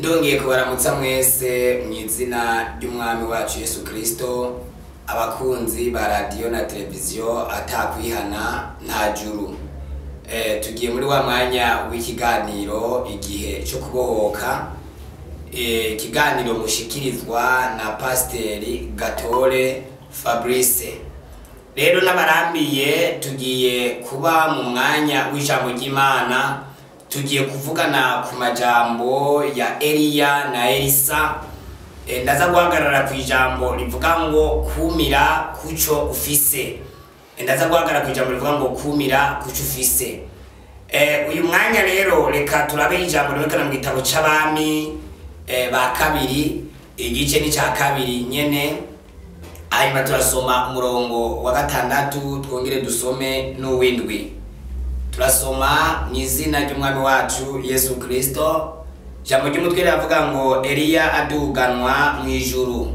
Ndongeye kubaramutsa mwese mu izina ry'umwami wacu Yesu Kristo, abakunzi ba radio na televiziyo atakwihana nta juru. Tugiye muri wa mwanya w'ikiganiro igihe cyo kubohoka, ikiganiro mushikirizwa na Pasiteri Gatore Fabrice. Rero n'abarambiye tugiye kuba mu mwanya w'ijambo ry'Imana, tugiye kuvugana ku majambo ya Eliya na Elisa. Ndaza guhagarara ku ijambo rivuga ngo kumira kuco ufise. Ndaza guhagarara ku ijambo rivuga ngo kumira kuco ufise. Uyu mwanya rero reka turabe ijambo ribekana mu gitabo c'abami ba kabiri, igice ni ca kabiri nyene. Hanyuma turasoma umurongo wa 6, twongere dusome n'uwindwi. Turasoma mu izina ry'umwami wacu Yesu Kristo. Jambo ry'umutwe riravuga ngo Eliya aduganwa mu ijuru.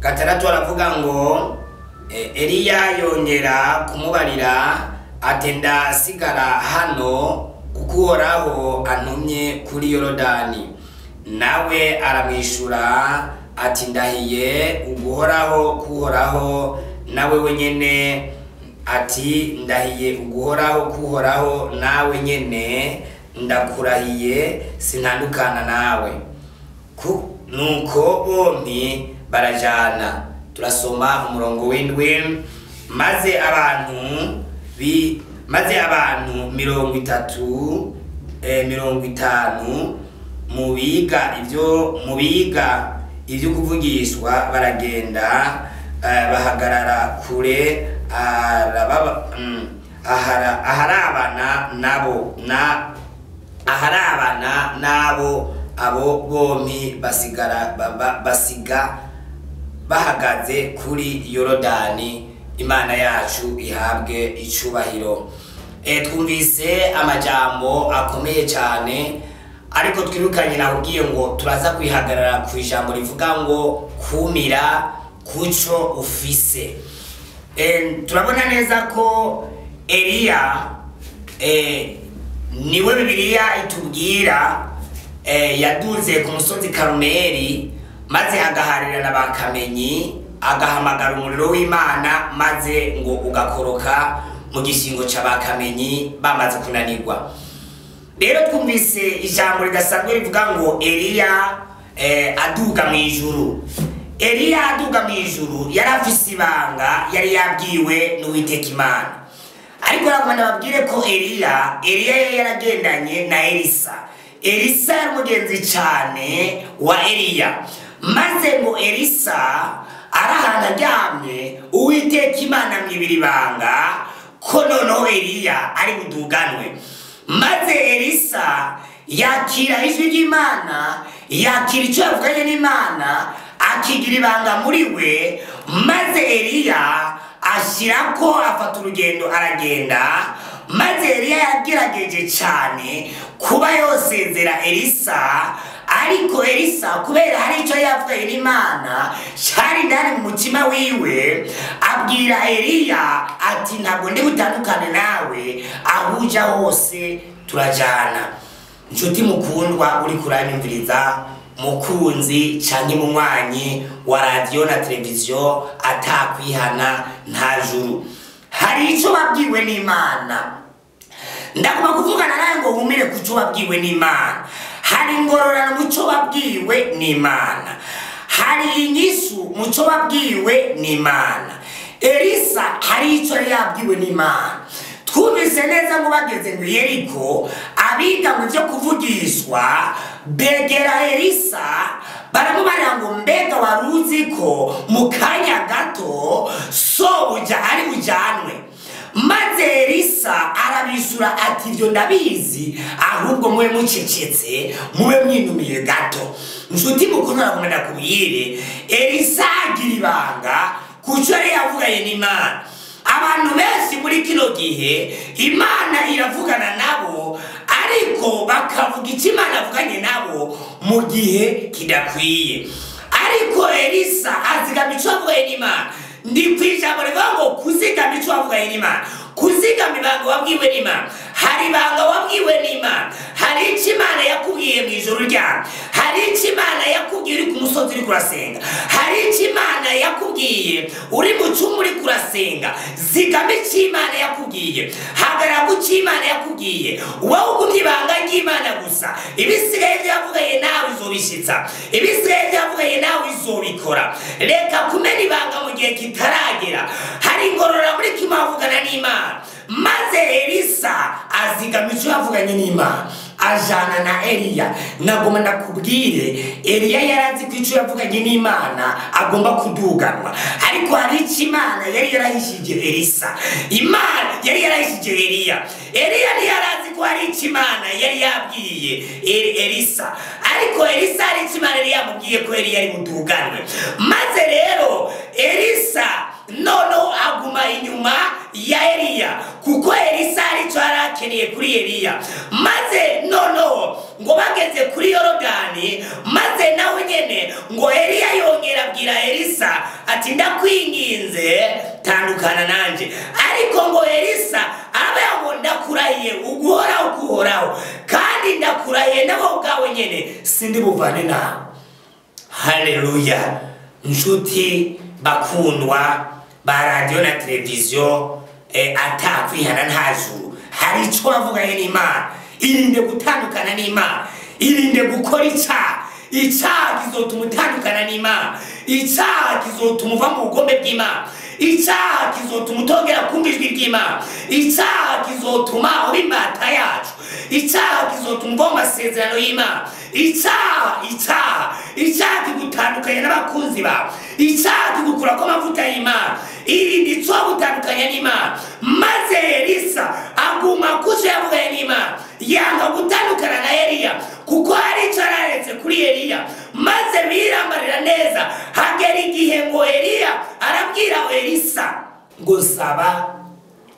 6 aravuga ngo Eliya yongera kumubarira ati ndasigara hano kuko Uhoraho antumye kuri Yorodani. Nawe aramwishura ati ndahiye uguhoraho kuhoraho nawe wenyene, ati ndahiye uguhoraho kuhoraho nawe nyene ndakurahiye sinandukana nawe. Nuko bompi barajana. Turasoma umurongo w'indwi. Maze abantu 30 mubiga ivyo kuvugishwa baragenda, bahagarara kure aharabana nabo abo bompi basiga bahagaze kuri Yorodani. Imana yacu ihabwe icubahiro. Twumvise amajambo akomeye cyane, ariko twirukanye nahugiye ngo turaza kwihagarara ku ijambo rivuga ngo kumira kuco ufise. Turabona neza ko Eliya niwe Bibiliya itubwira yaduze ku musozi Karumeli, maze agaharira n'abakamenyi, agahamagara umuriro w'Imana, maze ngo ugakoroka mu gishingo c'abakamenyi bamaze kunanirwa. Rero twumvise ijambo ridasanzwe rivuga ngo Eliya aduga mu ijuru. Eliya aduga mu ijuru yarafise ibanga yari yabwiwe n'Uwiteka Imana. Ariko nagomba babwire ko Eliya yaragendanye na Elisa. Elisa yari mugenzi cyane wa Eliya. Maze ngo Elisa arahana aryamye, Uwiteka Imana mwibira ibanga ko noneho Eliya ari buduganwe. Maze Elisa yakira ijwi ry'Imana, yakira icyo yavuganye n'Imana, akigira ibanga muri we. Maze Eliya ashirako afata urugendo aragenda. Maze Eliya yagerageje cyane kuba yosezera Elisa, ariko Elisa kubera hari icyo yavuganye n'Imana cyari ndani mu mutima wiwe, abwira Eliya ati ntabwo ndi butandukane nawe, aho uja hose turajana. Nshuti mukundwa uri kuranyumviriza, mukunzi canke munywanyi wa radio na televiziyo atakwihana nta juru, hari icyo wabwiwe n'Imana. Ndagomba kuvugana nawe ngo wumire kuco wabwiwe n'Imana. Hari ingororano muco wabwiwe n'Imana, hari inyishu muco wabwiwe n'Imana. Elisa hari icyo yabwiwe n'Imana. Twumvise neza ngo bageze ngo Yeriko, abiga mu byo kuvugishwa begera Elisa, baramubarira ngo mbega waruzi ko mu kanya gato sobuja ari bujanwe? Maze Elisa arabishura ati ibyo ndabizi, ahubwo mube mucecetse, mube mwinumiye gato. Nshuti mukuru nakomenda kubwire, Elisa agira ibanga kuco yari yavuganye n'Imana. Abantu benshi muri kino gihe Imana iravugana nabo, ariko bakavuga icyo Imana avuganye nabo mu gihe kidakwiye. Ariko Elisa azigama icyo avuganye n'Imana. Ndi kwijambo rivuga ngo kuzigama icyo wavuganye n'Imana, kuzigama ibanga wabwiwe n'Imana. Hari ibanga wabwiwe n'Imana, hari icyo Imana yakubwiye mu ijoro ryane, hari icyo Imana yakubwiye uri ku musozi uri kurasenga, hari icyo Imana yakubwiye uri mu cyumba uri kurasenga. Zigama icyo Imana yakubwiye, hagarara ku cyo Imana yakubwiye, wowe ugumye ibanga ry'Imana gusa. Ibisigaye byavuganye nawe izobishitsa, ibisigaye byavuganye nawe izobikora. Reka kumena ibanga mu gihe kitaragera. Hari ingorora muri kimwe avugana n'Imana, maze Elisa azigama icyo yavuganye n'Imana, ajana na Eliya. Nagomba nakubwire, Eliya yarazi ko icyo yavuganye n'Imana agomba kuduganwa, ariko hari icyo Imana yari yarahishije Elisa, Imana yari yarahishije Eliya. Eliya ntiyarazi ko hari icyo Imana yari yabwiye Elisa, ariko Elisa hari icyo Imana yari yamubwiye ko Eliya ari buduganwe. Maze rero Elisa noneho aguma inyuma ya Eliya, kuko Elisa hari icyo yari akeneye kuri Eliya. Maze noneho ngo bageze kuri Yorodani, maze nawe nyene ngo Eliya yongera abwira Elisa ati ndakwinginze tandukana nanje. Ariko ngo Elisa abaho ndakurahiye uguhoraho kuhoraho, kandi ndakurahiye nabo ubwawe nyene sindi buvane nawe. Haleluya. Nshuti bakundwa ba radio na televiziyo, atakwihana nta juru. Hari icyo wavuganye n'Imana, irinde gutandukana n'Imana, irinde gukora icyaha. Icyaha kizotuma utandukana n'Imana, icyaha kizotuma uva mu bugombe bw'Imana, icyaha kizotuma utongera kumva ijwi ry'Imana, icyaha kizotuma uba imbata yacu, icyaha kizotuma uva mu masezerano y'Imana. Icyaha kigutandukanya n'abakunzi bawe, icyaha kigukura ko amavuta y'Imana. Irinde icyo gutandukanya n'Imana. Maze Elisa aguma kucyo yavuganye n'Imana, yanga gutandukana na Eliya, kuko hari icyo araretse kuri Eliya. Maze birambarira neza, hagera igihe ngo Eliya arabwira Elisa ngo saba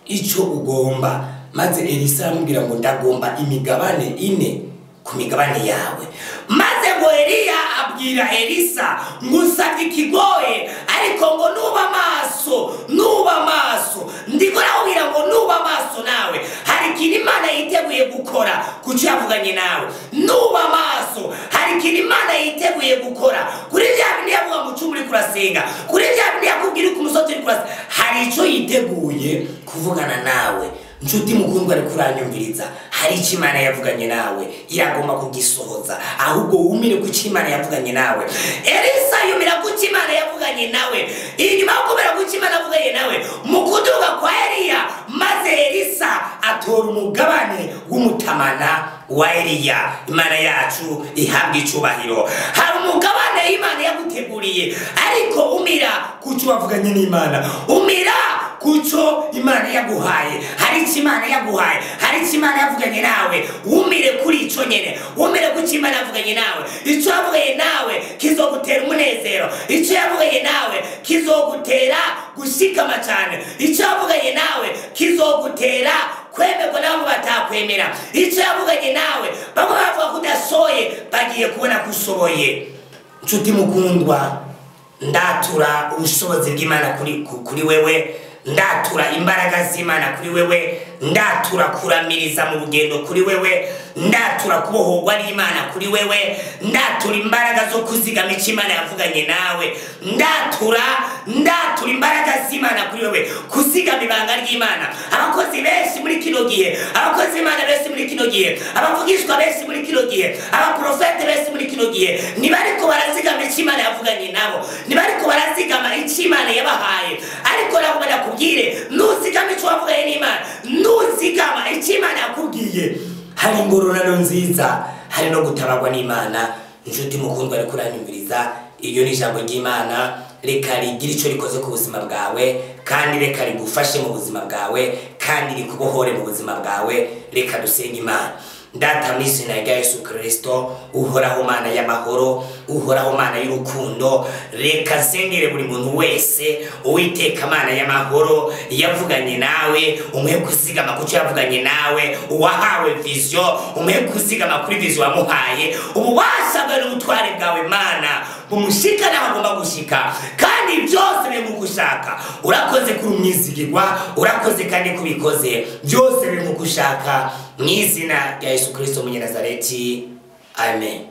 icyo ugomba. Maze Elisa aramubwira ngo ndagomba imigabane 4 ku migabane yawe. Maze ngo Eliya abwira Elisa ngo usabye ikigoye, ariko ngo nuba maso ndiko nakubwira ngo nuba maso nawe hari ikintu Imana yiteguye gukora kucyo yavuganye nawe. Nuba maso, hari ikintu Imana yiteguye gukora kuri bya bindi yavuga mu cyumba uri kurasenga, kuri bya bindi yakubwira ku musozi uri kurasenga. Hari icyo yiteguye kuvugana nawe. Nshuti mukundwa ari kuranyumviriza, hari icyo Imana yavuganye nawe, iragomba kugisohoza. Ahubwo wumire ku cyo Imana yavuganye nawe. Elisa yumira ku cyo Imana yavuganye nawe, inyuma yo kumira ku cyo Imana yavuganye nawe, mu kuduga kwa Eliya, maze Elisa atora umugabane w'umutamana wa Eliya. Imana yacu ihabwa icyubahiro. Hari umugabane Imana yaguteguriye, ariko umira ku cyo wavuganye n'Imana, umira kucho Imana yaguhaye. Hari icyo Imana yaguhaye, hari icyo Imana yavuganye nawe, wumire kuri icyo nyene, wumire ku cyo Imana yavuganye nawe. Icyo yavuganye nawe kizogutera umunezero, icyo yavuganye nawe kizogutera gushikama cyane, icyo yavuganye nawe kizogutera kwemerwa n'abo batakwemera. Icyo yavuganye nawe bamwe bavuga ko udasoye, bagiye kubona ko ushoboye. Nshuti mukundwa, ndatura ubushobozi bw'Imana kuri wewe, ndatura imbaraga z'Imana kuri wewe, ndatura kuramiriza mu rugendo kuri wewe, ndatura kubohorwa n'Imana kuri wewe, ndatura imbaraga zo kuzigama icyo Imana yavuganye nawe, ndatura imbaraga z'Imana kuri wewe, kuzigama ibanga ry'Imana. Abakozi benshi muri kino gihe, abakozi b'Imana benshi muri kino gihe, abavugishwa benshi muri kino gihe, abaprofete benshi muri kino gihe, nibariko barazigama icyo Imana yavuganye nabo, nibariko barazigama icyo Imana yabahaye. Ariko nabo bakubwire, nuzigama icyo wavuganye n'Imana, nuzigama icyo Imana yakubwiye, hari ingororano nziza, hari no gutabagwa n'Imana. Nshuti mukundwa ari kuranyumviriza, iyo ni ijambo ry'Imana. Reka rigira icyo rikoze ku buzima bwawe, kandi reka rigufashe mu buzima bwawe, kandi rikubohore mu buzima bwawe. Reka dusenge Imana. Data mu izina rya Yesu Kristo, uhoraho Mana y'amahoro, uhoraho Mana y'urukundo, reka nsengere buri muntu wese, Uwiteka Mana y'amahoro, yavuganye nawe, umuhe kuzigama kucyo yavuganye nawe, uwahawe vision, umuhe kuzigama kuri vision wamuhaye, ububasha bwawe n'ubutware bwawe Mana bumushika naho agomba gushika, kandi byose biri mu gushaka. Urakoze kuri umwizigirwa, urakoze kandi kubikoze, byose biri mu gushaka, mu izina rya Yesu Kristo Munyazareti, amen.